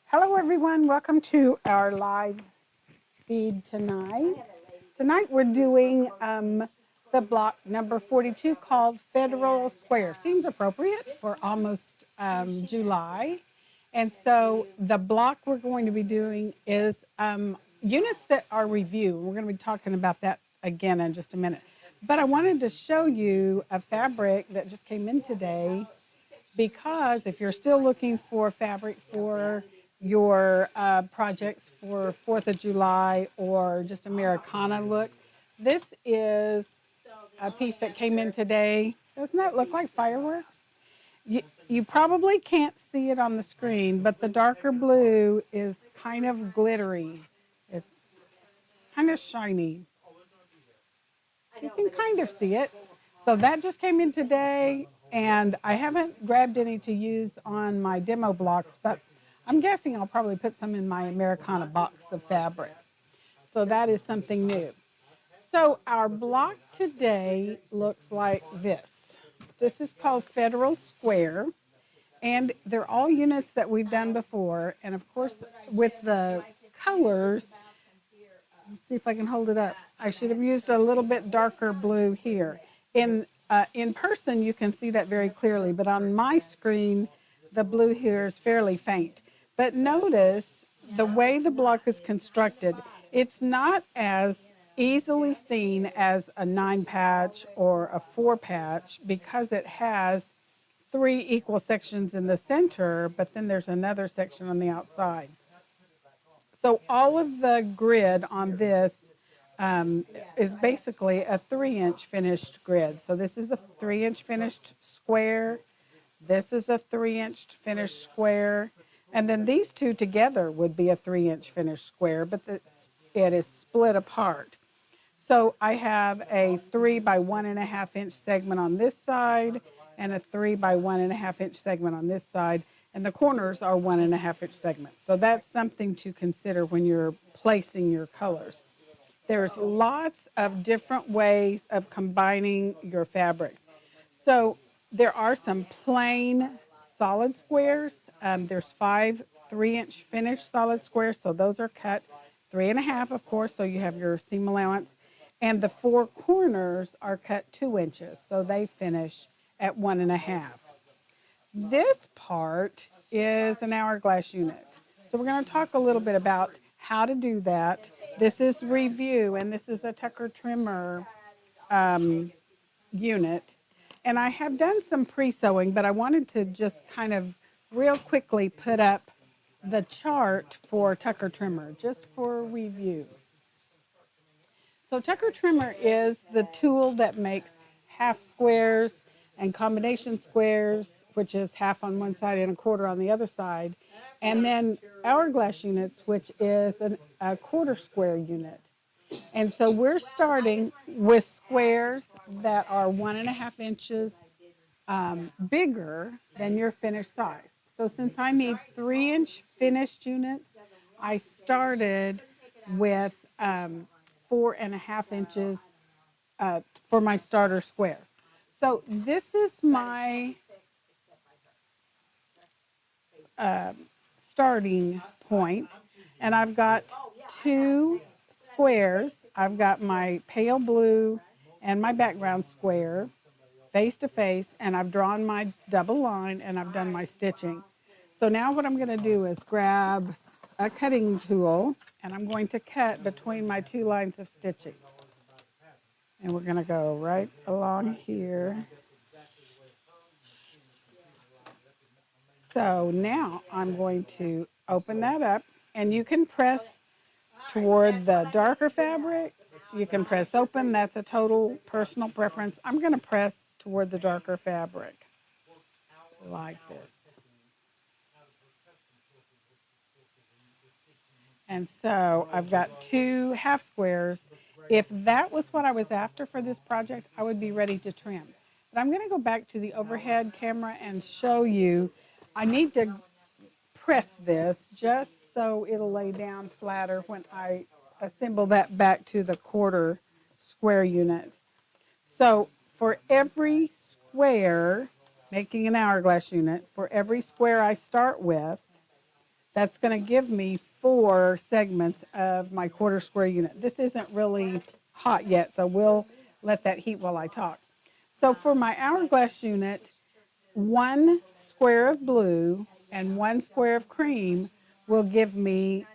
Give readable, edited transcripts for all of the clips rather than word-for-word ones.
Hello, everyone. Welcome to our live feed tonight. Tonight we're doing the block number 42 called Federal Square. Seems appropriate for almost July. And so the block we're going to be doing is units that are reviewed. We're going to be talking about that again in just a minute. But I wanted to show you a fabric that just came in today because if you're still looking for fabric for your projects for 4th of July or just Americana look, this is a piece that came in today. Doesn't that look like fireworks? You probably can't see it on the screen, but the darker blue is kind of glittery. It's kind of shiny. You can kind of see it. So that just came in today, and I haven't grabbed any to use on my demo blocks, but I'm guessing I'll probably put some in my Americana box of fabrics. So that is something new. So our block today looks like this. This is called Federal Square, and they're all units that we've done before. And of course, with the colors, let's see if I can hold it up. I should have used a little bit darker blue here. In person, you can see that very clearly, but on my screen, the blue here is fairly faint. But notice the way the block is constructed, it's not as easily seen as a 9 patch or a 4 patch because it has 3 equal sections in the center, but then there's another section on the outside. So all of the grid on this is basically a 3-inch finished grid. So this is a 3-inch finished square. This is a 3-inch finished square. And then these two together would be a 3-inch finished square, but it is split apart. So I have a 3 by 1.5-inch segment on this side and a 3 by 1.5-inch segment on this side. And the corners are 1.5-inch segments. So that's something to consider when you're placing your colors. There's lots of different ways of combining your fabrics. So there are some plain solid squares. There's 5 3-inch finished solid squares. So those are cut 3.5, of course. So you have your seam allowance. And the 4 corners are cut 2 inches. So they finish at 1.5. This part is an hourglass unit. So we're going to talk a little bit about how to do that. This is review, and this is a Tucker trimmer unit. And I have done some pre-sewing, but I wanted to just kind of real quickly put up the chart for Tucker trimmer, just for review. So Tucker trimmer is the tool that makes half squares and combination squares, which is half on one side and a quarter on the other side, and then hourglass units, which is a quarter square unit. And so we're starting with squares that are 1.5 inches bigger than your finished size. So since I need 3-inch finished units, I started with 4.5 inches for my starter squares. So this is my starting point, and I've got 2 squares. I've got my pale blue and my background square face to face, and I've drawn my double line and I've done my stitching. So now what I'm going to do is grab a cutting tool, and I'm going to cut between my 2 lines of stitching. And we're going to go right along here. So now I'm going to open that up, and you can press toward the darker fabric. You can press open. That's a total personal preference. I'm going to press toward the darker fabric like this. And so I've got 2 half squares. If that was what I was after for this project, I would be ready to trim. But I'm going to go back to the overhead camera and show you. I need to press this just so it'll lay down flatter when I assemble that back to the quarter square unit. So for every square, making an hourglass unit, for every square I start with, That's going to give me 4 segments of my quarter square unit. This isn't really hot yet, so we'll let that heat while I talk. So for my hourglass unit, 1 square of blue and 1 square of cream will give me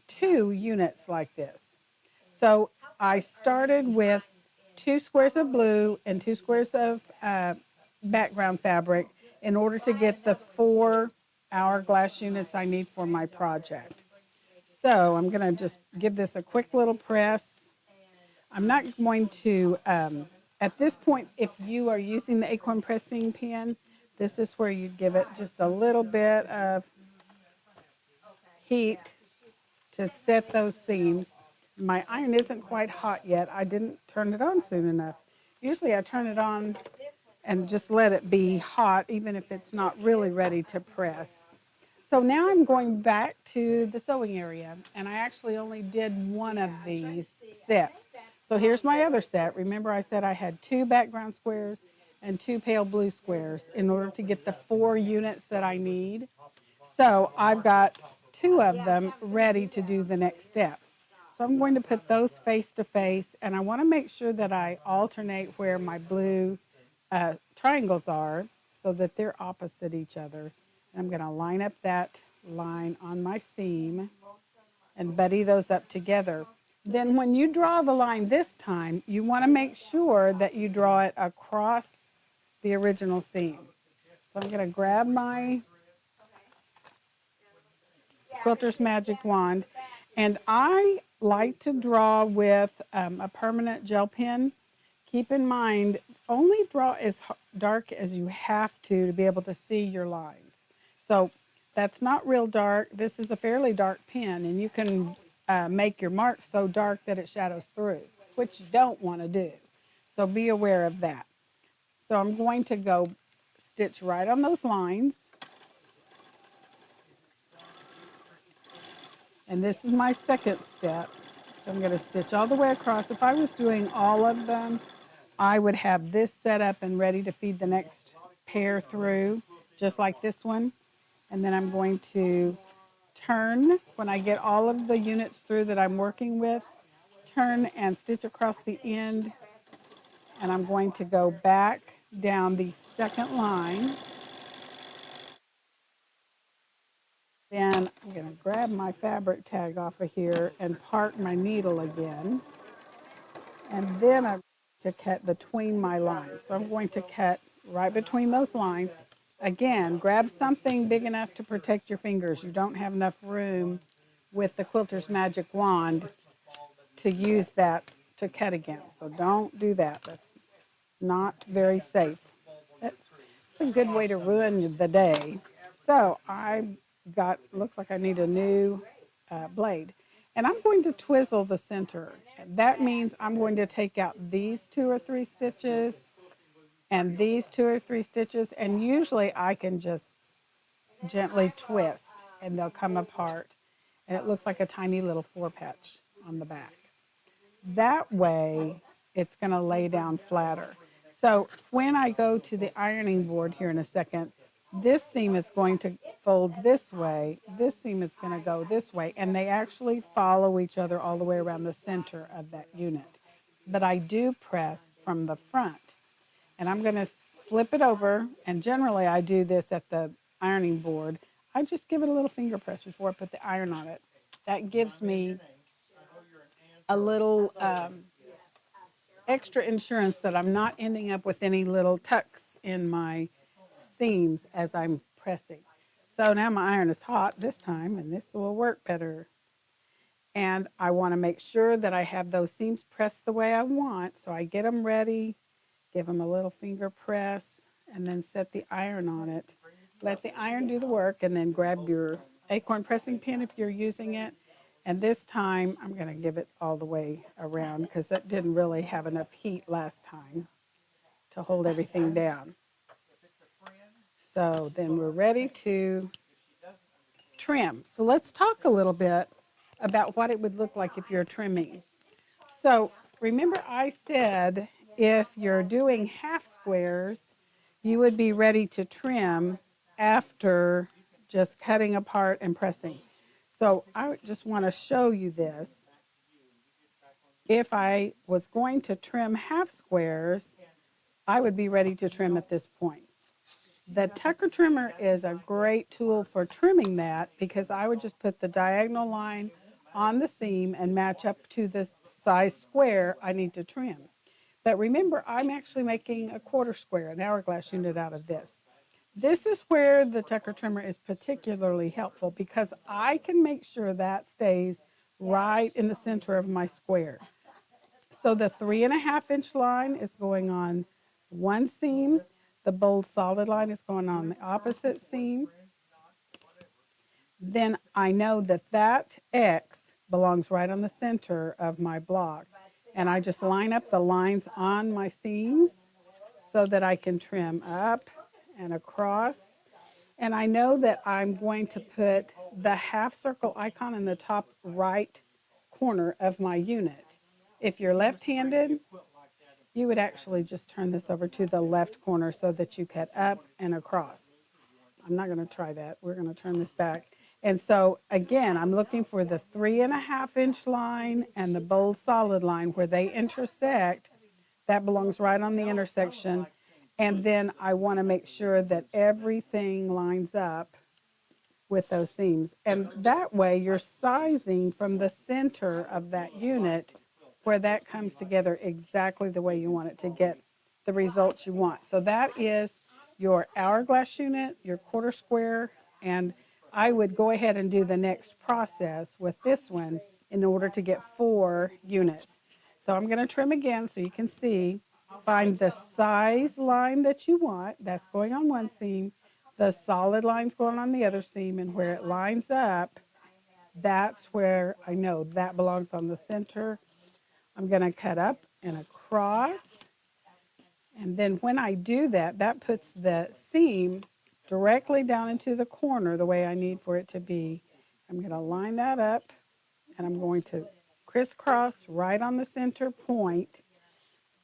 2 units like this. So I started with 2 squares of blue and 2 squares of background fabric in order to get the 4 hourglass units I need for my project. So I'm going to just give this a quick little press. I'm not going to, at this point, if you are using the acorn pressing pen, this is where you'd give it just a little bit of heat to set those seams. My iron isn't quite hot yet. I didn't turn it on soon enough. Usually I turn it on and just let it be hot, even if it's not really ready to press. So now I'm going back to the sewing area, and I actually only did one of these sets. So here's my other set. Remember I said I had 2 background squares and 2 pale blue squares in order to get the 4 units that I need. So I've got 2 of them ready to do the next step. So I'm going to put those face to face, and I want to make sure that I alternate where my blue triangles are so that they're opposite each other. I'm going to line up that line on my seam and buddy those up together. Then when you draw the line this time, you want to make sure that you draw it across the original seam. So I'm going to grab my Quilter's Magic Wand, and I like to draw with a permanent gel pen. Keep in mind, only draw as dark as you have to be able to see your lines. So that's not real dark. This is a fairly dark pen, and you can make your mark so dark that it shadows through, which you don't want to do. So be aware of that. So I'm going to go stitch right on those lines. And this is my second step. So I'm going to stitch all the way across. If I was doing all of them, I would have this set up and ready to feed the next pair through, just like this one. And then I'm going to turn, when I get all of the units through that I'm working with, turn and stitch across the end. And I'm going to go back down the second line. Then I'm going to grab my fabric tag off of here and park my needle again. And then I'm to cut between my lines. So I'm going to cut right between those lines. Again, grab something big enough to protect your fingers. You don't have enough room with the Quilter's Magic Wand to use that to cut against. So don't do that. That's not very safe. It's a good way to ruin the day. So I got, looks like I need a new blade. And I'm going to twizzle the center. That means I'm going to take out these 2 or 3 stitches and these 2 or 3 stitches, and usually I can just gently twist and they'll come apart, and it looks like a tiny little 4 patch on the back. That way it's going to lay down flatter. So when I go to the ironing board here in a second, this seam is going to fold this way, this seam is going to go this way, and they actually follow each other all the way around the center of that unit. But I do press from the front, and I'm going to flip it over, and generally I do this at the ironing board. I just give it a little finger press before I put the iron on it. That gives me a little extra insurance that I'm not ending up with any little tucks in my seams as I'm pressing. So now my iron is hot this time, and this will work better. And I want to make sure that I have those seams pressed the way I want. So I get them ready, give them a little finger press, and then set the iron on it. Let the iron do the work, and then grab your acorn pressing pin if you're using it. And this time I'm going to give it all the way around because that didn't really have enough heat last time to hold everything down. So then we're ready to trim. So let's talk a little bit about what it would look like if you're trimming. So remember I said if you're doing half squares, you would be ready to trim after just cutting apart and pressing. So I just want to show you this. If I was going to trim half squares, I would be ready to trim at this point. The Tucker trimmer is a great tool for trimming that because I would just put the diagonal line on the seam and match up to the size square I need to trim. But remember, I'm actually making a quarter square, an hourglass unit out of this. This is where the Tucker trimmer is particularly helpful because I can make sure that stays right in the center of my square. So the 3.5-inch line is going on one seam. The bold solid line is going on the opposite seam. Then I know that that X belongs right on the center of my block. And I just line up the lines on my seams so that I can trim up and across. And I know that I'm going to put the half circle icon in the top right corner of my unit. If you're left-handed, you would actually just turn this over to the left corner so that you cut up and across. I'm not going to try that. We're going to turn this back. And so again, I'm looking for the 3.5-inch line and the bold solid line where they intersect. That belongs right on the intersection. And then I want to make sure that everything lines up with those seams. And that way you're sizing from the center of that unit where that comes together exactly the way you want it to get the results you want. So that is your hourglass unit, your quarter square, and I would go ahead and do the next process with this one in order to get 4 units. So I'm going to trim again so you can see, find the size line that you want, that's going on one seam, the solid line's going on the other seam, and where it lines up, that's where I know that belongs on the center. I'm going to cut up and across. And then when I do that, that puts the seam directly down into the corner the way I need for it to be. I'm going to line that up and I'm going to crisscross right on the center point.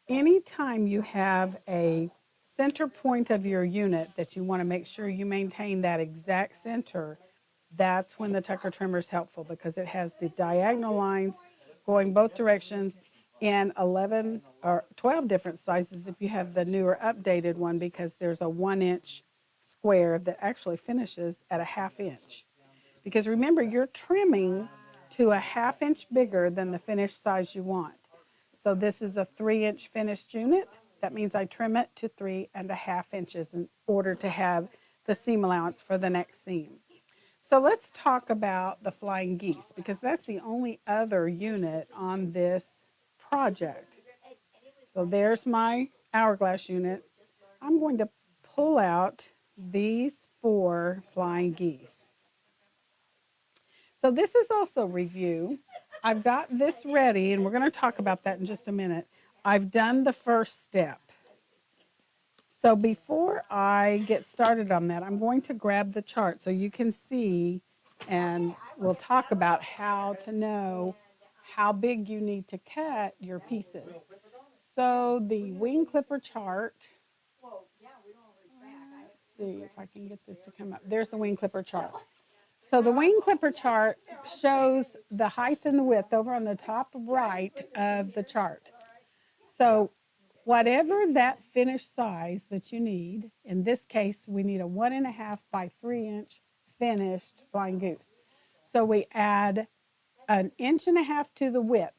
Anytime you have a center point of your unit that you want to make sure you maintain that exact center, that's when the Tucker trimmer is helpful because it has the diagonal lines going both directions in 11 or 12 different sizes if you have the newer updated one, because there's a 1-inch square that actually finishes at a 1/2 inch. Because remember, you're trimming to a 1/2 inch bigger than the finished size you want. So this is a 3-inch finished unit. That means I trim it to 3.5 inches in order to have the seam allowance for the next seam. So let's talk about the flying geese because that's the only other unit on this project. So there's my hourglass unit. I'm going to pull out these 4 flying geese. So this is also review. I've got this ready, and we're going to talk about that in just a minute. I've done the first step. So before I get started on that, I'm going to grab the chart so you can see, and we'll talk about how to know how big you need to cut your pieces. So the wing clipper chart, let's see if I can get this to come up. There's the wing clipper chart. So the wing clipper chart shows the height and the width over on the top right of the chart. So whatever that finished size that you need, in this case, we need a 1.5 by 3-inch finished flying goose. So we add 1.5 inches to the width.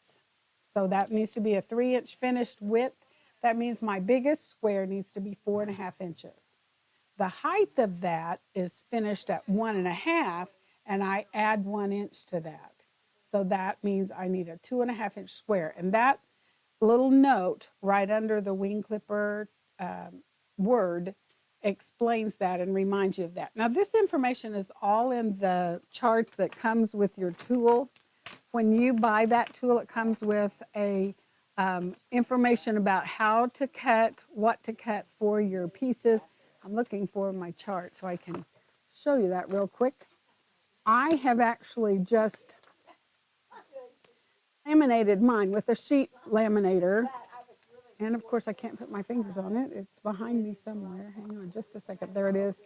So that needs to be a 3-inch finished width. That means my biggest square needs to be 4.5 inches. The height of that is finished at 1.5, and I add 1 inch to that. So that means I need a 2.5-inch square. And that little note right under the wing clipper word explains that and reminds you of that. Now this information is all in the chart that comes with your tool. When you buy that tool, it comes with a information about how to cut, what to cut for your pieces. I'm looking for my chart so I can show you that real quick. I have actually just laminated mine with a sheet laminator. And of course I can't put my fingers on it. It's behind me somewhere. Hang on just a second. There it is.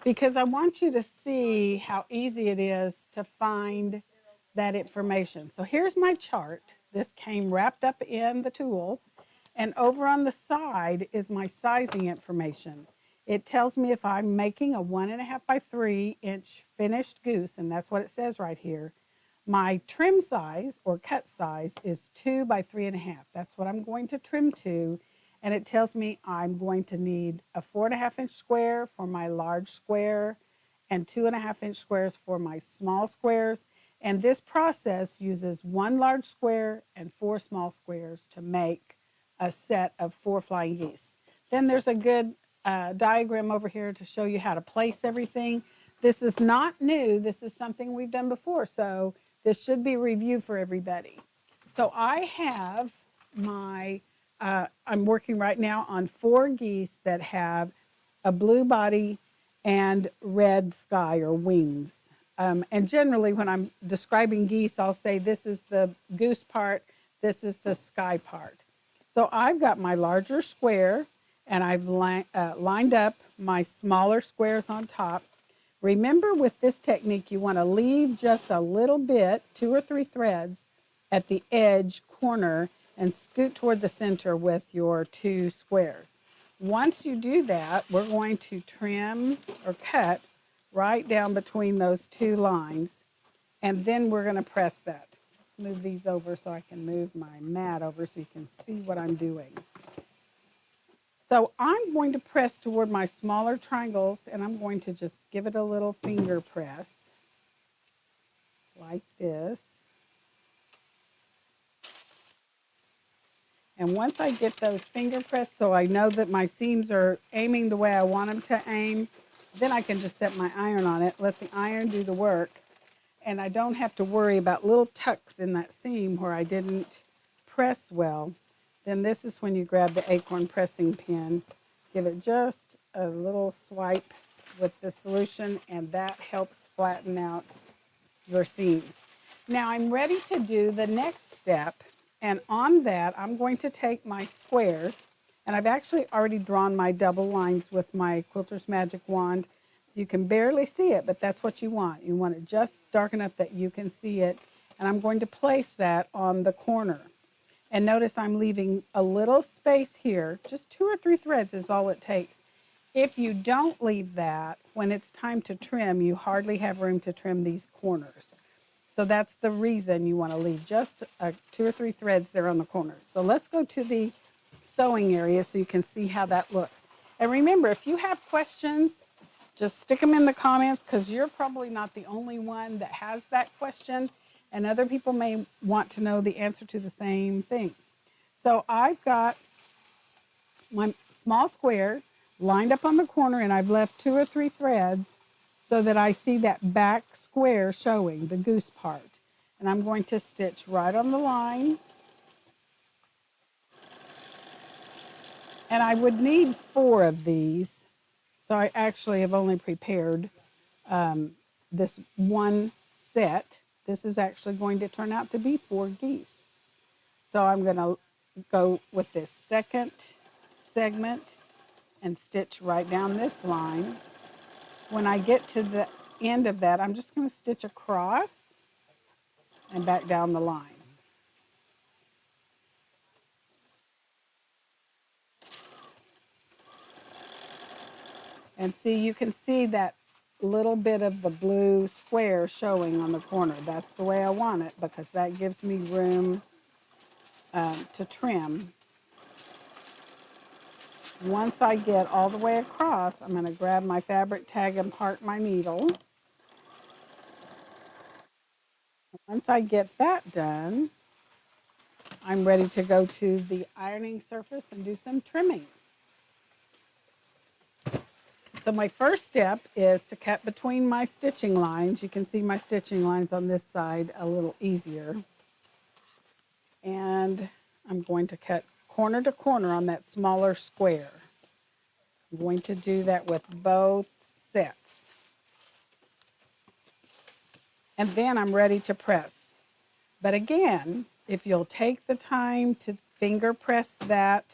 because I want you to see how easy it is to find that information. So here's my chart. This came wrapped up in the tool. And over on the side is my sizing information. It tells me if I'm making a 1.5 by 3 inch finished goose, and that's what it says right here. My trim size or cut size is 2 by 3.5. That's what I'm going to trim to. And it tells me I'm going to need a 4.5 inch square for my large square and 2.5 inch squares for my small squares. And this process uses 1 large square and 4 small squares to make a set of 4 flying geese. Then there's a good diagram over here to show you how to place everything. This is not new. This is something we've done before. So this should be a review for everybody. So I have my, I'm working right now on 4 geese that have a blue body and red sky or wings. And generally when I'm describing geese, I'll say this is the goose part, this is the sky part. So I've got my larger square and I've lined up my smaller squares on top. Remember with this technique, you want to leave just a little bit, 2 or 3 threads at the edge corner and scoot toward the center with your 2 squares. Once you do that, we're going to trim or cut right down between those 2 lines, and then we're going to press that. Let's move these over so I can move my mat over so you can see what I'm doing. So I'm going to press toward my smaller triangles, and I'm going to just give it a little finger press like this. And once I get those finger pressed so I know that my seams are aiming the way I want them to aim, then I can just set my iron on it, let the iron do the work, and I don't have to worry about little tucks in that seam where I didn't press well. Then this is when you grab the acorn pressing pin, give it just a little swipe with the solution, and that helps flatten out your seams. Now I'm ready to do the next step, and on that I'm going to take my squares, and I've actually already drawn my double lines with my Quilter's Magic Wand. You can barely see it, but that's what you want. You want it just dark enough that you can see it, and I'm going to place that on the corner. And notice I'm leaving a little space here, just 2 or 3 threads is all it takes. If you don't leave that, when it's time to trim, you hardly have room to trim these corners. So that's the reason you want to leave just 2 or 3 threads there on the corners. So let's go to the sewing area so you can see how that looks. And remember, if you have questions, just stick them in the comments because you're probably not the only one that has that question, and other people may want to know the answer to the same thing. So I've got my small square lined up on the corner, and I've left 2 or 3 threads so that I see that back square showing, the goose part. And I'm going to stitch right on the line. And I would need 4 of these. So I actually have only prepared this one set. This is actually going to turn out to be 4 geese. So I'm going to go with this second segment and stitch right down this line. When I get to the end of that, I'm just going to stitch across and back down the line. And see, you can see that little bit of the blue square showing on the corner. That's the way I want it because that gives me room to trim. Once I get all the way across, I'm going to grab my fabric tag and part my needle. Once I get that done, I'm ready to go to the ironing surface and do some trimming. So my first step is to cut between my stitching lines. You can see my stitching lines on this side a little easier. And I'm going to cut corner to corner on that smaller square. I'm going to do that with both sets. And then I'm ready to press. But again, if you'll take the time to finger press that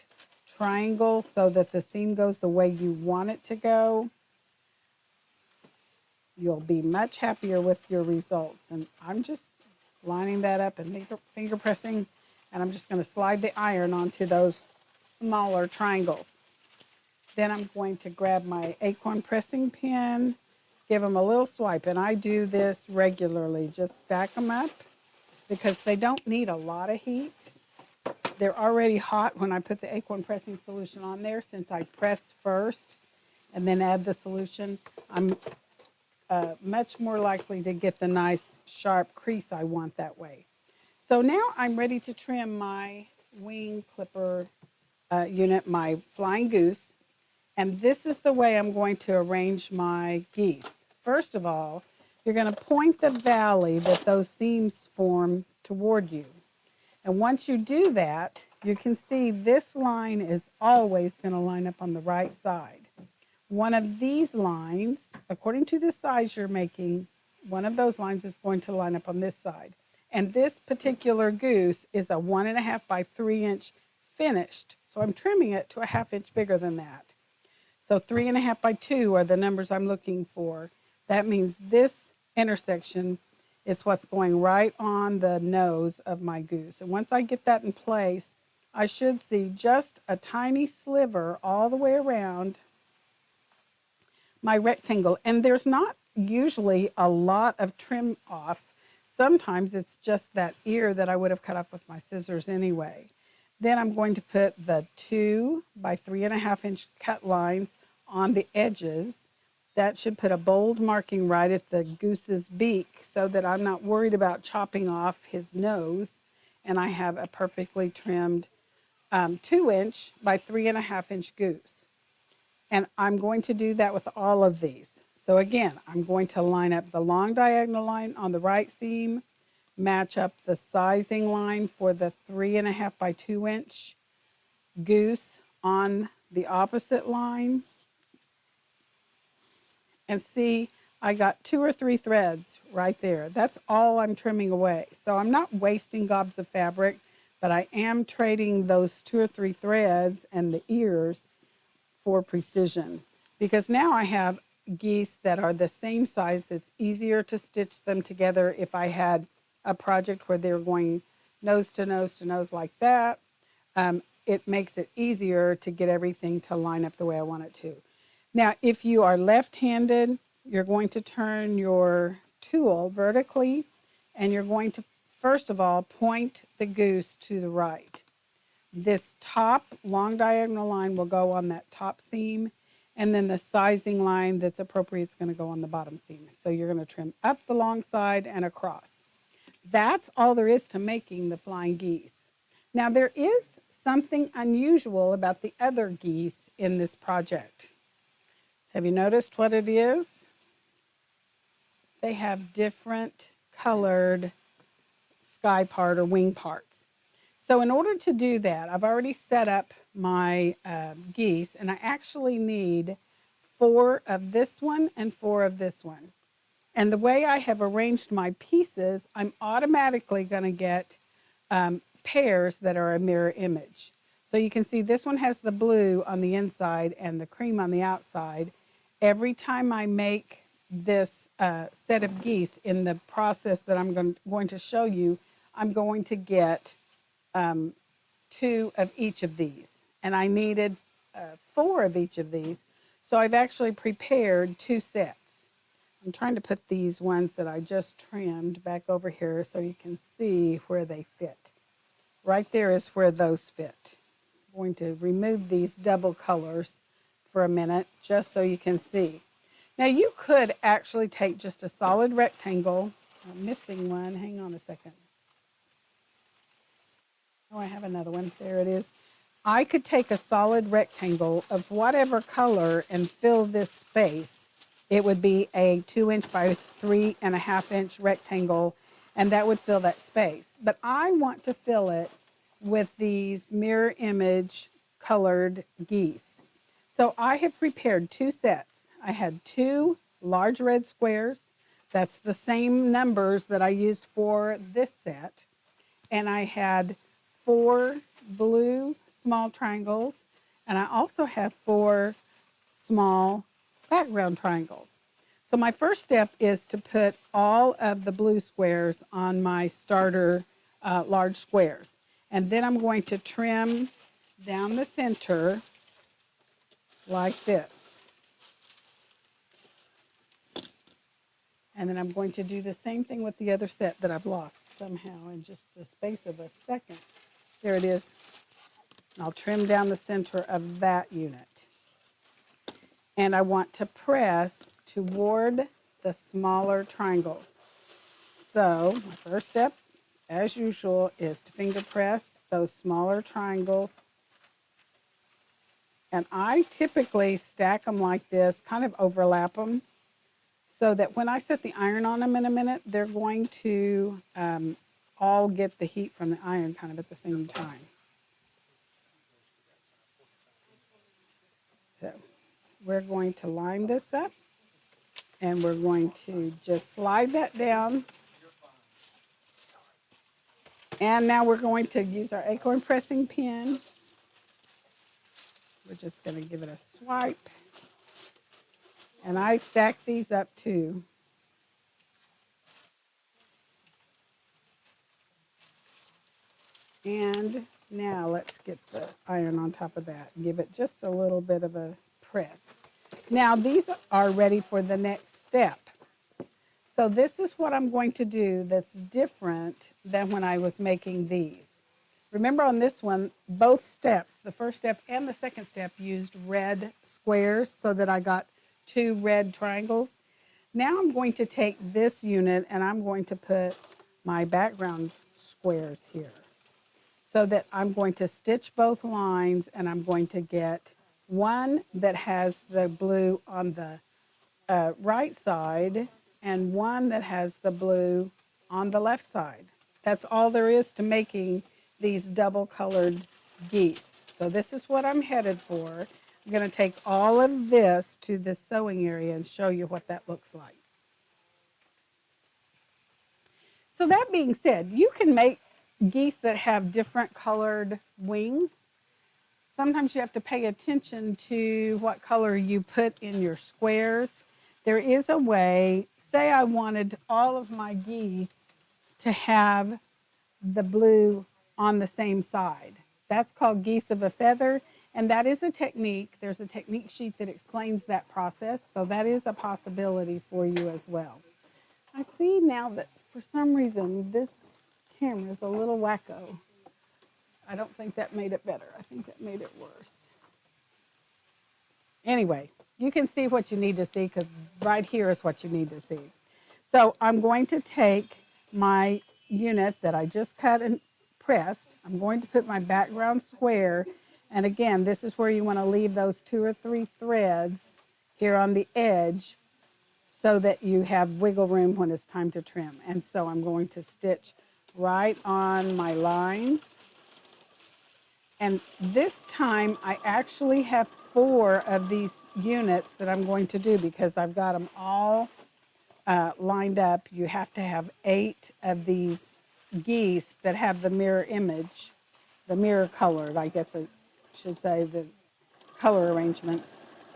triangle so that the seam goes the way you want it to go, you'll be much happier with your results. And I'm just lining that up and finger pressing, and I'm just going to slide the iron onto those smaller triangles. Then I'm going to grab my acorn pressing pin, give them a little swipe, and I do this regularly. Just stack them up because they don't need a lot of heat. They're already hot when I put the acorn pressing solution on there. Since I press first and then add the solution, I'm much more likely to get the nice sharp crease I want that way. So now I'm ready to trim my wing clipper unit, my flying goose. And this is the way I'm going to arrange my geese. First of all, you're going to point the valley that those seams form toward you. And once you do that, you can see this line is always going to line up on the right side. One of these lines, according to the size you're making, one of those lines is going to line up on this side. And this particular goose is a 1.5 by 3 inch finished. So I'm trimming it to a 1/2 inch bigger than that. So 3.5 by 2 are the numbers I'm looking for. That means this intersection is what's going right on the nose of my goose. And once I get that in place, I should see just a tiny sliver all the way around my rectangle. And there's not usually a lot of trim off. Sometimes it's just that ear that I would have cut off with my scissors anyway. Then I'm going to put the 2 by 3.5 inch cut lines on the edges. That should put a bold marking right at the goose's beak so that I'm not worried about chopping off his nose. And I have a perfectly trimmed 2 inch by 3.5 inch goose. And I'm going to do that with all of these. So again, I'm going to line up the long diagonal line on the right seam, match up the sizing line for the 3.5 by 2 inch goose on the opposite line. And see, I got 2 or 3 threads right there. That's all I'm trimming away. So I'm not wasting gobs of fabric, but I am trading those 2 or 3 threads and the ears for precision, because now I have geese that are the same size. It's easier to stitch them together. If I had a project where they're going nose to nose to nose like that, it makes it easier to get everything to line up the way I want it to. Now, if you are left-handed, you're going to turn your tool vertically, and you're going to, first of all, point the goose to the right. This top long diagonal line will go on that top seam, and then the sizing line that's appropriate is going to go on the bottom seam. So you're going to trim up the long side and across. That's all there is to making the flying geese. Now, there is something unusual about the other geese in this project. Have you noticed what it is? They have different colored sky part or wing parts. So in order to do that, I've already set up my geese, and I actually need 4 of this one and 4 of this one. And the way I have arranged my pieces, I'm automatically going to get pairs that are a mirror image. So you can see this one has the blue on the inside and the cream on the outside. Every time I make this set of geese in the process that I'm going to show you, I'm going to get 2 of each of these. And I needed 4 of each of these. So I've actually prepared 2 sets. I'm trying to put these ones that I just trimmed back over here so you can see where they fit. Right there is where those fit. I'm going to remove these double colors for a minute just so you can see. Now you could actually take just a solid rectangle. I'm missing one. Hang on a second. Oh, I have another one. There it is. I could take a solid rectangle of whatever color and fill this space. It would be a 2 inch by 3.5 inch rectangle, and that would fill that space. But I want to fill it with these mirror image colored geese. So I have prepared 2 sets. I had 2 large red squares. That's the same numbers that I used for this set. And I had 4 blue small triangles, and I also have 4 small background triangles. So my first step is to put all of the blue squares on my starter large squares. And then I'm going to trim down the center like this. And then I'm going to do the same thing with the other set that I've lost somehow in just the space of a second. There it is. I'll trim down the center of that unit. And I want to press toward the smaller triangles. So my first step, as usual, is to finger press those smaller triangles. And I typically stack them like this, kind of overlap them, so that when I set the iron on them in a minute, they're going to all get the heat from the iron kind of at the same time. So we're going to line this up, and we're going to just slide that down. And now we're going to use our acorn pressing pin. We're just going to give it a swipe. And I stack these up too. And now let's get the iron on top of that and give it just a little bit of a press. Now these are ready for the next step. So this is what I'm going to do that's different than when I was making these. Remember on this one, both steps, the first step and the second step, used red squares so that I got 2 red triangles. Now I'm going to take this unit and I'm going to put my background squares here, so that I'm going to stitch both lines and I'm going to get one that has the blue on the right side and one that has the blue on the left side. That's all there is to making these double colored geese. So this is what I'm headed for. I'm going to take all of this to the sewing area and show you what that looks like. So that being said, you can make geese that have different colored wings. Sometimes you have to pay attention to what color you put in your squares. There is a way, say I wanted all of my geese to have the blue on the same side. That's called geese of a feather, and that is a technique. There's a technique sheet that explains that process, so that is a possibility for you as well. I see now that for some reason this camera is a little wacko. I don't think that made it better. I think that made it worse. Anyway, you can see what you need to see because right here is what you need to see. So I'm going to take my unit that I just cut and pressed. I'm going to put my background square. And again, this is where you want to leave those 2 or 3 threads here on the edge so that you have wiggle room when it's time to trim. And so I'm going to stitch right on my lines. And this time I actually have 4 of these units that I'm going to do because I've got them all lined up. You have to have 8 of these geese that have the mirror image, the mirror colored, I guess I should say, the color arrangements.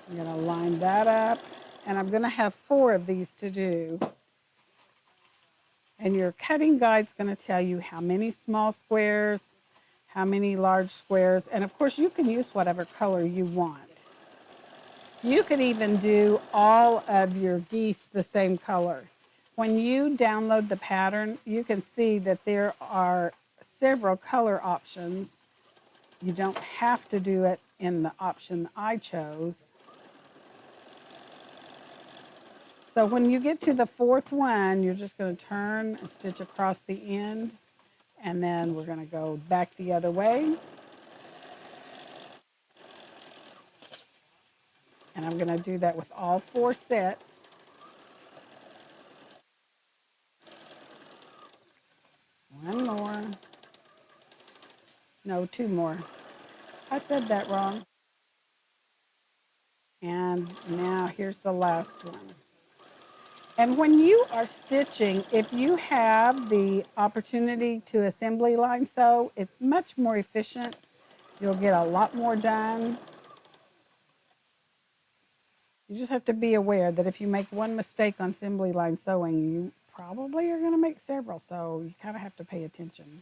I'm going to line that up, and I'm going to have 4 of these to do. And your cutting guide's going to tell you how many small squares, how many large squares, and of course you can use whatever color you want. You could even do all of your geese the same color. When you download the pattern, you can see that there are several color options. You don't have to do it in the option I chose. So when you get to the 4th one, you're just going to turn and stitch across the end, and then we're going to go back the other way. And I'm going to do that with all 4 sets. One more. No, 2 more. I said that wrong. And now here's the last one. And when you are stitching, if you have the opportunity to assembly line sew, it's much more efficient. You'll get a lot more done. You just have to be aware that if you make one mistake on assembly line sewing, you probably are going to make several. So you kind of have to pay attention.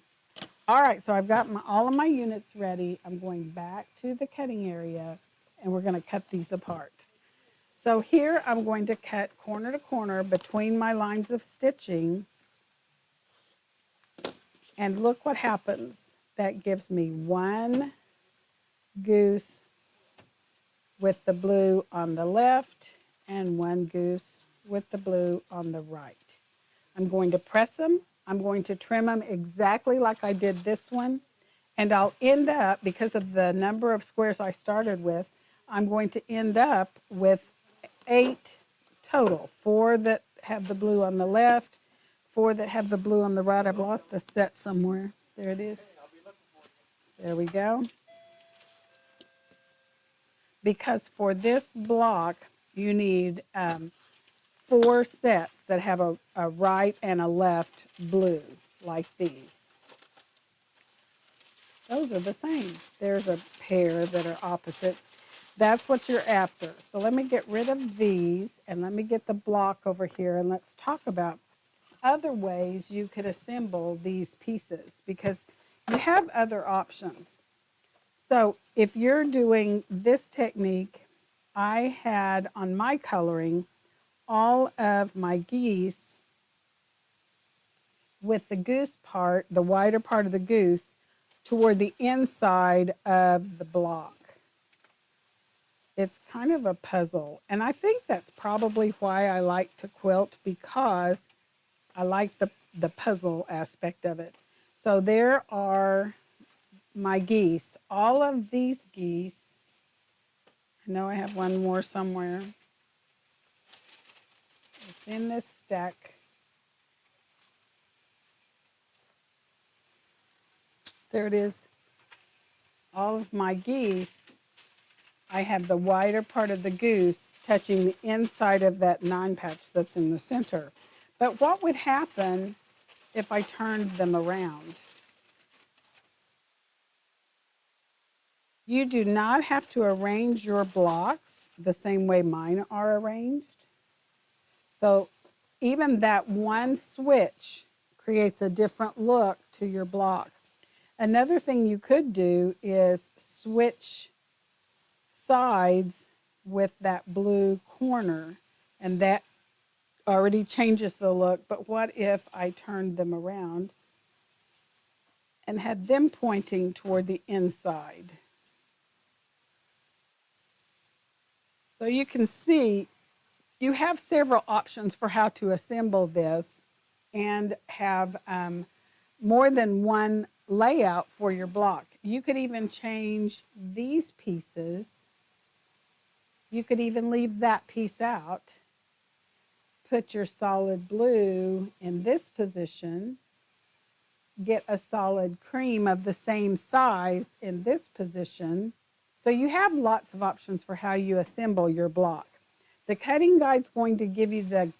All right, so I've got all of my units ready. I'm going back to the cutting area and we're going to cut these apart. So here I'm going to cut corner to corner between my lines of stitching. And look what happens. That gives me one goose with the blue on the left and one goose with the blue on the right. I'm going to press them. I'm going to trim them exactly like I did this one. And I'll end up, because of the number of squares I started with, I'm going to end up with 8 total. 4 that have the blue on the left, 4 that have the blue on the right. I've lost a set somewhere. There it is. There we go. Because for this block, you need 4 sets that have a right and a left blue, like these. Those are the same. There's a pair that are opposites. That's what you're after. So let me get rid of these and let me get the block over here and let's talk about other ways you could assemble these pieces because you have other options. So if you're doing this technique, I had on my coloring all of my geese with the goose part, the wider part of the goose, toward the inside of the block. It's kind of a puzzle. And I think that's probably why I like to quilt, because I like the puzzle aspect of it. So there are my geese. All of these geese, I know I have one more somewhere. It's in this stack. There it is. All of my geese, I have the wider part of the goose touching the inside of that 9 patch that's in the center. But what would happen if I turned them around? You do not have to arrange your blocks the same way mine are arranged. So even that one switch creates a different look to your block. Another thing you could do is switch sides with that blue corner, and that already changes the look. But what if I turned them around and had them pointing toward the inside? So you can see you have several options for how to assemble this and have more than one layout for your block. You could even change these pieces. You could even leave that piece out. Put your solid blue in this position. Get a solid cream of the same size in this position. So you have lots of options for how you assemble your block. The cutting guide's going to give you the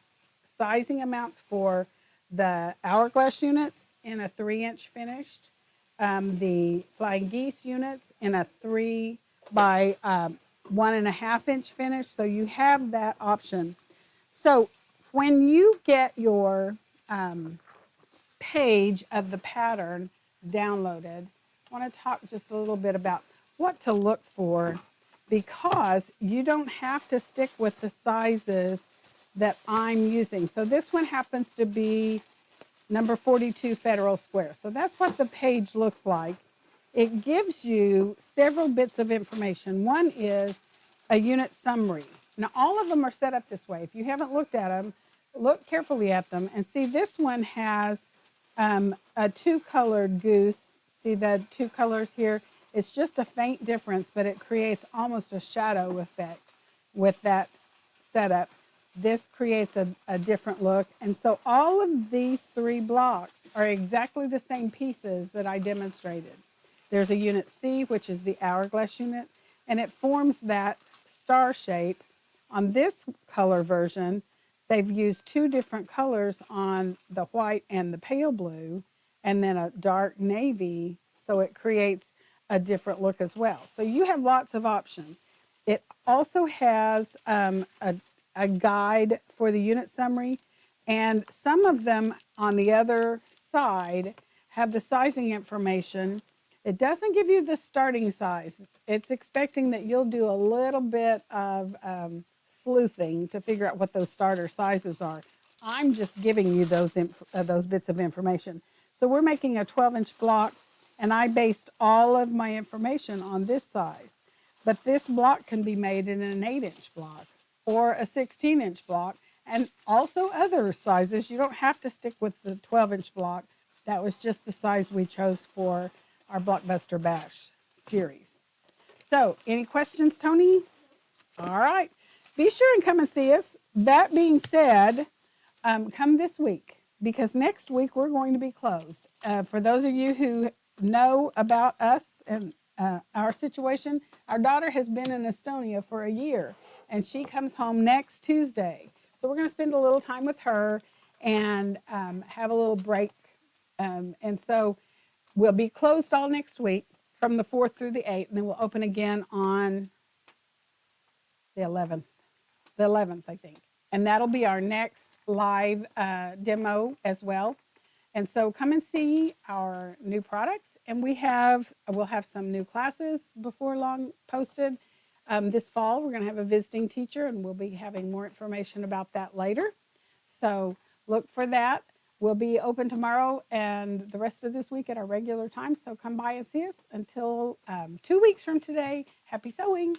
sizing amounts for the hourglass units in a 3-inch finished, the flying geese units in a 3 by 1.5-inch finish. So you have that option. So when you get your page of the pattern downloaded, I want to talk just a little bit about what to look for, because you don't have to stick with the sizes that I'm using. So this one happens to be number 42 Federal Square. So that's what the page looks like. It gives you several bits of information. One is a unit summary. Now, all of them are set up this way. If you haven't looked at them, look carefully at them and see this one has a 2-colored goose. See the 2 colors here? It's just a faint difference, but it creates almost a shadow effect with that setup. This creates a different look. And so all of these 3 blocks are exactly the same pieces that I demonstrated. There's a unit C, which is the hourglass unit, and it forms that star shape. On this color version, they've used 2 different colors on the white and the pale blue, and then a dark navy, so it creates a different look as well. So you have lots of options. It also has a guide for the unit summary, and some of them on the other side have the sizing information. It doesn't give you the starting size. It's expecting that you'll do a little bit of sleuthing to figure out what those starter sizes are. I'm just giving you those bits of information. So we're making a 12-inch block, and I based all of my information on this size. But this block can be made in an 8-inch block or a 16-inch block, and also other sizes. You don't have to stick with the 12-inch block. That was just the size we chose for our Blockbuster Bash series. So, any questions, Tony? All right. Be sure and come and see us. That being said, come this week, because next week we're going to be closed. For those of you who know about us and our situation, our daughter has been in Estonia for a year, and she comes home next Tuesday. So we're going to spend a little time with her and have a little break. And so we'll be closed all next week from the 4th through the 8th, and then we'll open again on the 11th. The 11th, I think. And that'll be our next live demo as well. And so come and see our new products. And we'll have some new classes before long posted. This fall, we're going to have a visiting teacher, and we'll be having more information about that later. So look for that. We'll be open tomorrow and the rest of this week at our regular time. So come by and see us. Until 2 weeks from today, happy sewing.